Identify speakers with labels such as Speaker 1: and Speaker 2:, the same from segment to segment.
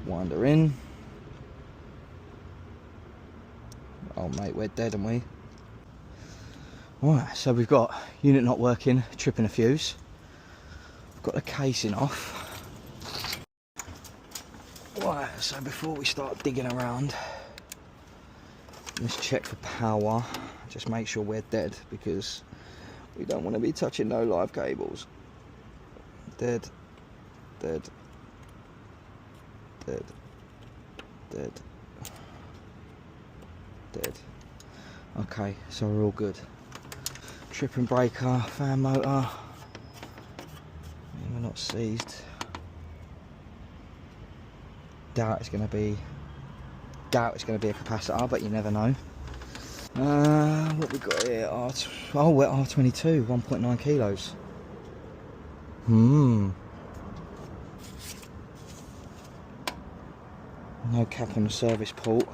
Speaker 1: Wind her in. Oh mate, we're dead, aren't we? Alright, so we've got unit not working, tripping a fuse. We've got the casing off. Right, so before we start digging around, let's check for power. Just make sure we're dead, because we don't want to be touching no live cables. Dead, dead, dead, dead, dead. Okay, so we're all good. Tripping breaker, fan motor. We're not seized. Doubt it's going to be a capacitor, but you never know. What we got here? Oh, we're R22, 1.9 kilos. No cap on the service port.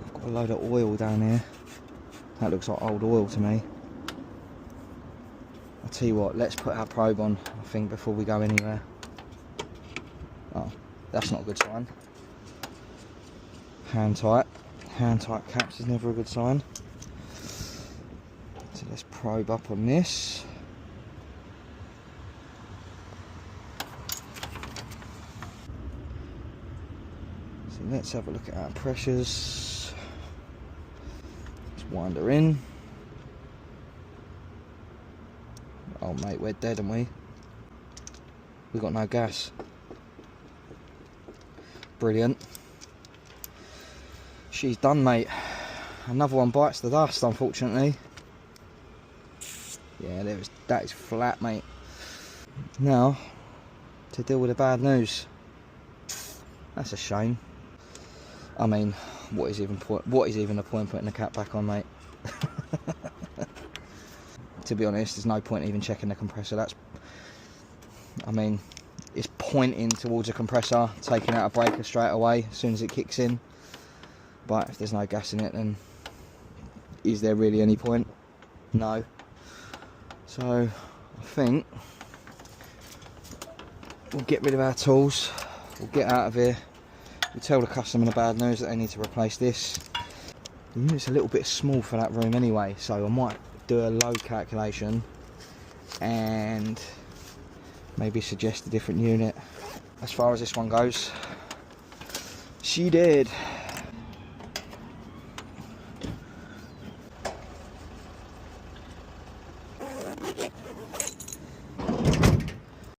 Speaker 1: I've got a load of oil down here. That looks like old oil to me. I'll tell you what, let's put our probe on, I think, before we go anywhere. Oh, that's not a good sign. Hand tight caps is never a good sign. So let's probe up on this. So let's have a look at our pressures. Let's wind her in. Oh mate, we're dead, aren't we? We've got no gas. Brilliant. She's done, mate. Another one bites the dust, unfortunately. Yeah, that is flat, mate. Now, to deal with the bad news. That's a shame. I mean, what is even the point putting the cap back on, mate? To be honest, there's no point even checking the compressor. It's pointing towards a compressor, taking out a breaker straight away as soon as it kicks in. But if there's no gas in it, then is there really any point? No. So I think we'll get rid of our tools, we'll get out of here, we'll tell the customer the bad news that they need to replace this. The unit's a little bit small for that room anyway, so I might do a load calculation and maybe suggest a different unit. As far as this one goes, she did.